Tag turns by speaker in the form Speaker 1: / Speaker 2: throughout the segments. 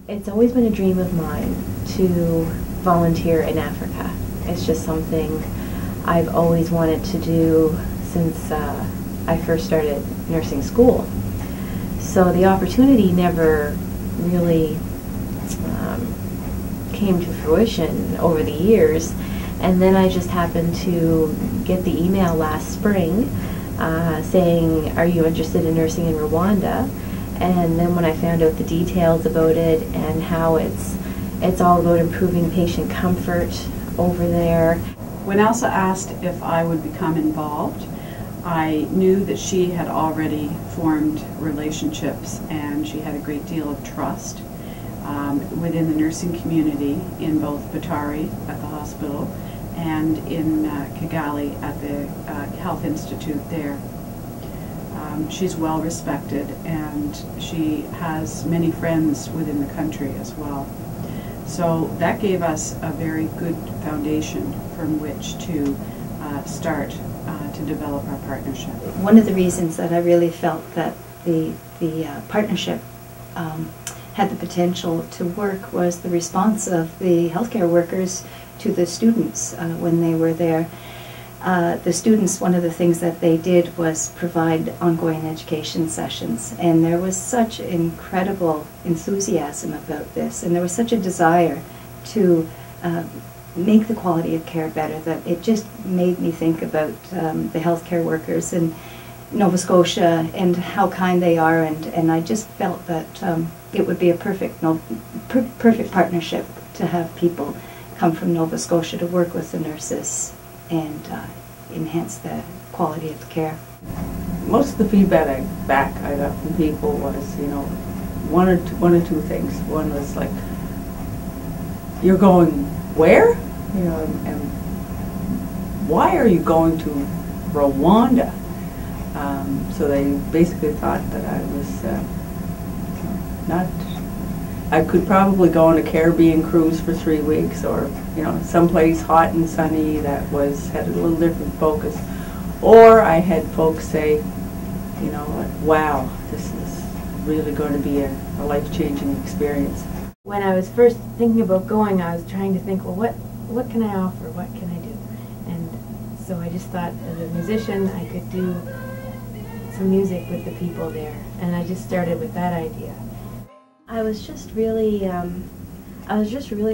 Speaker 1: It's always been a dream of mine to volunteer in Africa. It's just something I've always wanted to do since I first started nursing school. So the opportunity never really came to fruition over the years, and then I just happened to get the email last spring saying, "Are you interested in nursing in Rwanda?" And then when I found out the details about it and how it's all about improving patient comfort over there.
Speaker 2: When Elsa asked if I would become involved, I knew that she had already formed relationships and she had a great deal of trust within the nursing community in both Butare at the hospital and in Kigali at the Health Institute there. She's well respected and she has many friends within the country as well. So that gave us a very good foundation from which to start to develop our partnership.
Speaker 3: One of the reasons that I really felt that the partnership had the potential to work was the response of the healthcare workers to the students when they were there. The students, one of the things that they did was provide ongoing education sessions, and there was such incredible enthusiasm about this, and there was such a desire to make the quality of care better that it just made me think about the healthcare workers in Nova Scotia and how kind they are, and I just felt that it would be a perfect partnership to have people come from Nova Scotia to work with the nurses and enhance the quality of the care.
Speaker 4: Most of the feedback I got from people was, you know, one or two things. One was like, "You're going where? You know, and why are you going to Rwanda?" So they basically thought that I was not. I could probably go on a Caribbean cruise for 3 weeks, or someplace hot and sunny that had a little different focus. Or I had folks say, wow, this is really going to be a life-changing experience.
Speaker 1: When I was first thinking about going, I was trying to think, well, what can I offer? What can I do? And so I just thought, as a musician, I could do some music with the people there, and I just started with that idea. I was just really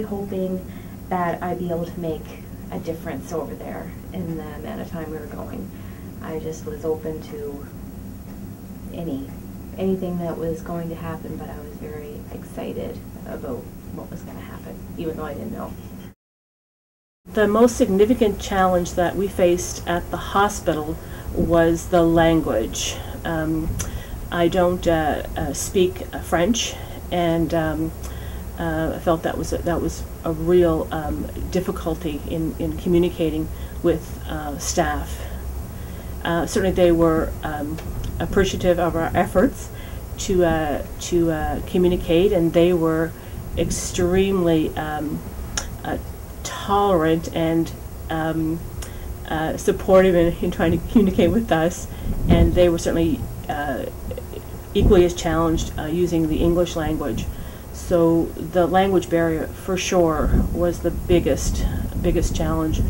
Speaker 1: hoping that I'd be able to make a difference over there in the amount of time we were going. I just was open to anything that was going to happen, but I was very excited about what was going to happen, even though I didn't know.
Speaker 5: The most significant challenge that we faced at the hospital was the language. I don't speak French, and I felt that was a real difficulty in communicating with staff. Certainly, they were appreciative of our efforts to communicate, and they were extremely tolerant and supportive in trying to communicate with us, and they were certainly equally as challenged using the English language. So the language barrier, for sure, was the biggest challenge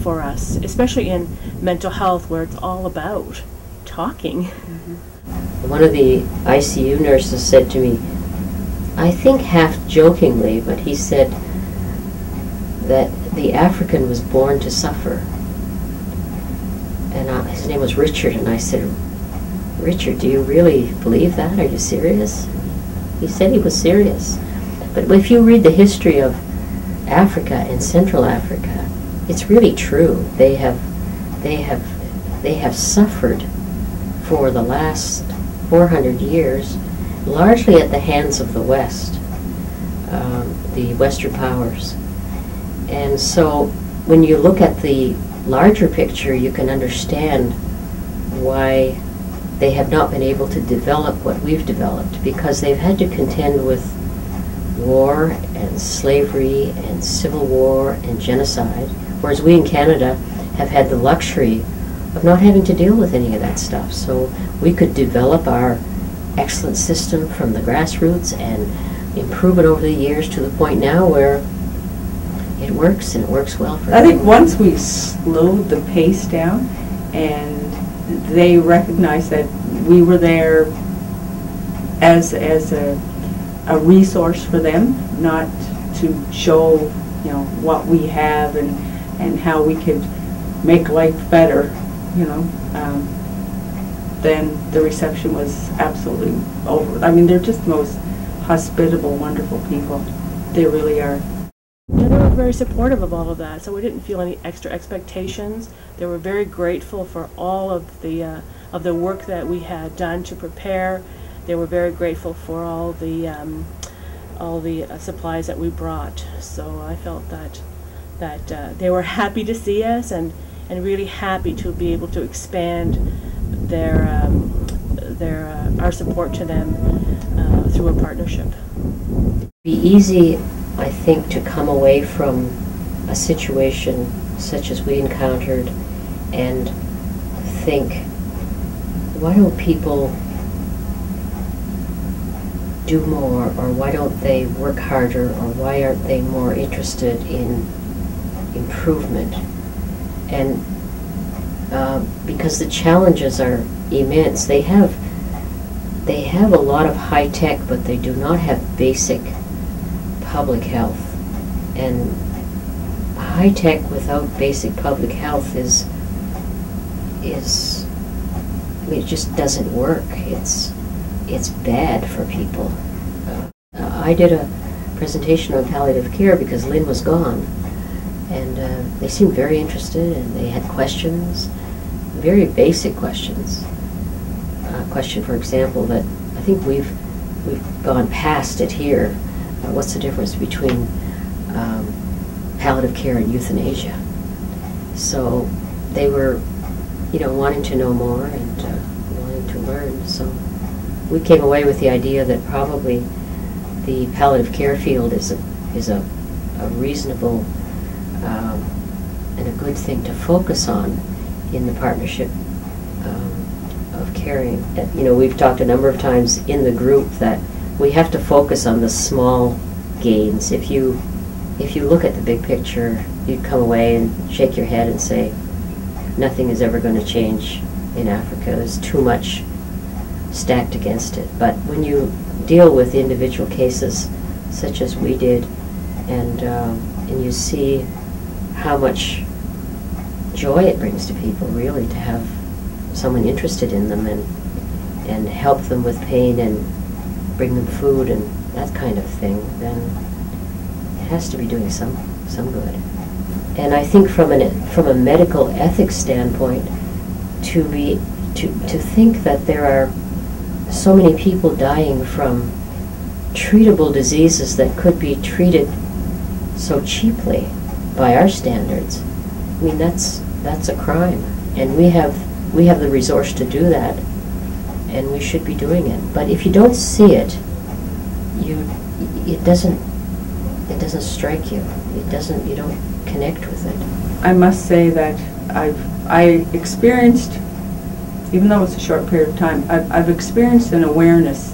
Speaker 5: for us, especially in mental health, where it's all about talking.
Speaker 6: Mm-hmm. One of the ICU nurses said to me, I think half jokingly, but he said that the African was born to suffer. And his name was Richard, and I said, Richard, do you really believe that? Are you serious? He said he was serious. But if you read the history of Africa and Central Africa, it's really true. They have suffered for the last 400 years, largely at the hands of the West, the Western powers. And so when you look at the larger picture, you can understand why they have not been able to develop what we've developed, because they've had to contend with war and slavery and civil war and genocide, whereas we in Canada have had the luxury of not having to deal with any of that stuff. So we could develop our excellent system from the grassroots and improve it over the years to the point now where it works, and it works well for
Speaker 4: I think
Speaker 6: everyone.
Speaker 4: once we slowed the pace down and they recognized that we were there as a resource for them, not to show, you know, what we have and how we could make life better, you know, then the reception was absolutely over. I mean, they're just the most hospitable, wonderful people. They really are.
Speaker 5: Yeah, they were very supportive of all of that, so we didn't feel any extra expectations. They were very grateful for all of the work that we had done to prepare. They were very grateful for all the supplies that we brought. So I felt that they were happy to see us and really happy to be able to expand our support to them through a partnership.
Speaker 6: It'd be easy, I think, to come away from a situation such as we encountered and think, why don't people do more, or why don't they work harder, or why aren't they more interested in improvement? And because the challenges are immense. They have a lot of high tech, but they do not have basic public health. And high tech without basic public health is I mean, it just doesn't work. It's bad for people. I did a presentation on palliative care because Lynn was gone, and they seemed very interested, and they had questions, very basic questions. A question, for example, that I think we've gone past it here. What's the difference between palliative care and euthanasia? So they were, wanting to know more and wanting to learn. So we came away with the idea that probably the palliative care field is a reasonable and a good thing to focus on in the partnership of caring. We've talked a number of times in the group that we have to focus on the small gains. If you look at the big picture, you'd come away and shake your head and say, nothing is ever going to change in Africa. There's too much stacked against it. But when you deal with individual cases, such as we did, and you see how much joy it brings to people, really, to have someone interested in them and help them with pain and bring them food and that kind of thing, then it has to be doing some good. And I think from a medical ethics standpoint, to think that there are so many people dying from treatable diseases that could be treated so cheaply by our standards. I mean, that's a crime, and we have the resource to do that, and we should be doing it. But if you don't see it, it doesn't strike you. You don't connect with it.
Speaker 4: I must say that I experienced, even though it's a short period of time, I've experienced an awareness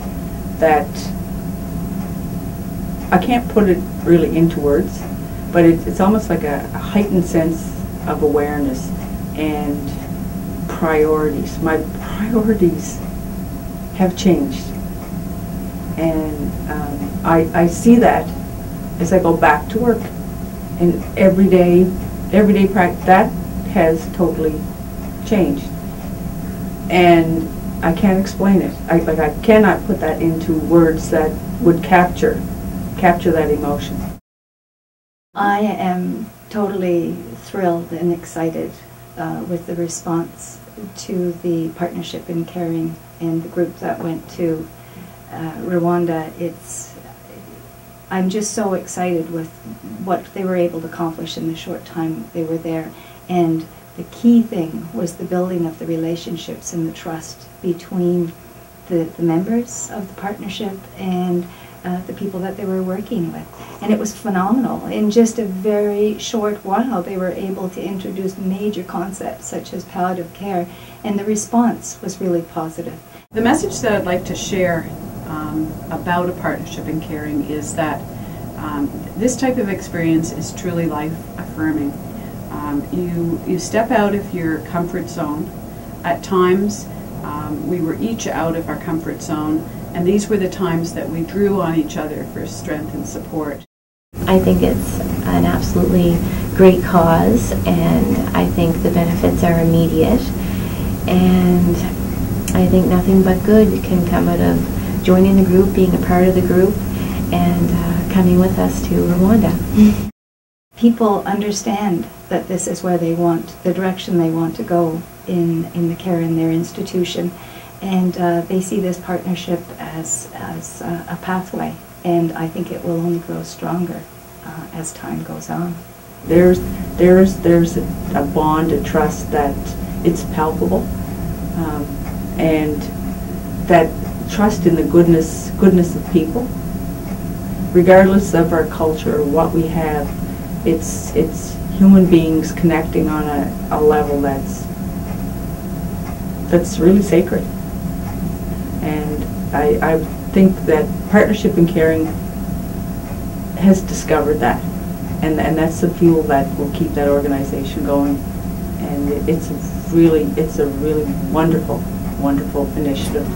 Speaker 4: that I can't put it really into words, but it's almost like a heightened sense of awareness and priorities. My priorities have changed, and I see that as I go back to work, and everyday practice that has totally changed, and I can't explain it. I cannot put that into words that would capture that emotion.
Speaker 3: I am totally thrilled and excited with the response to the Partnership in Caring and the group that went to Rwanda. I'm just so excited with what they were able to accomplish in the short time they were there. And the key thing was the building of the relationships and the trust between the members of the partnership and the people that they were working with. And it was phenomenal. In just a very short while, they were able to introduce major concepts such as palliative care, and the response was really positive.
Speaker 2: The message that I'd like to share about a partnership in caring is that this type of experience is truly life-affirming. You step out of your comfort zone. At times, we were each out of our comfort zone, and these were the times that we drew on each other for strength and support.
Speaker 1: I think it's an absolutely great cause, and I think the benefits are immediate, and I think nothing but good can come out of joining the group, being a part of the group, and coming with us to Rwanda.
Speaker 3: People understand that this is where they want, the direction they want to go in the care in their institution, and they see this partnership as a pathway, and I think it will only grow stronger as time goes on.
Speaker 4: There's a bond of trust that it's palpable, and that trust in the goodness of people, regardless of our culture or what we have. It's human beings connecting on a level that's really sacred. And I think that Partnership in Caring has discovered that, and that's the fuel that will keep that organization going. And it's a really wonderful initiative.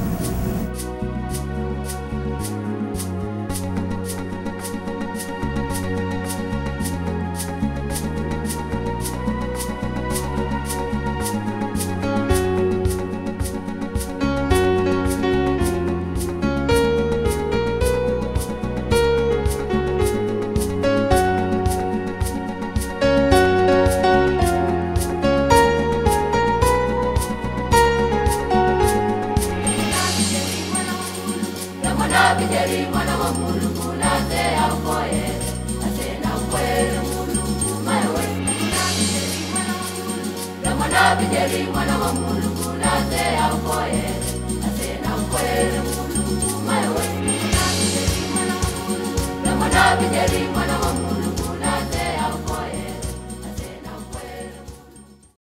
Speaker 7: Mwana wa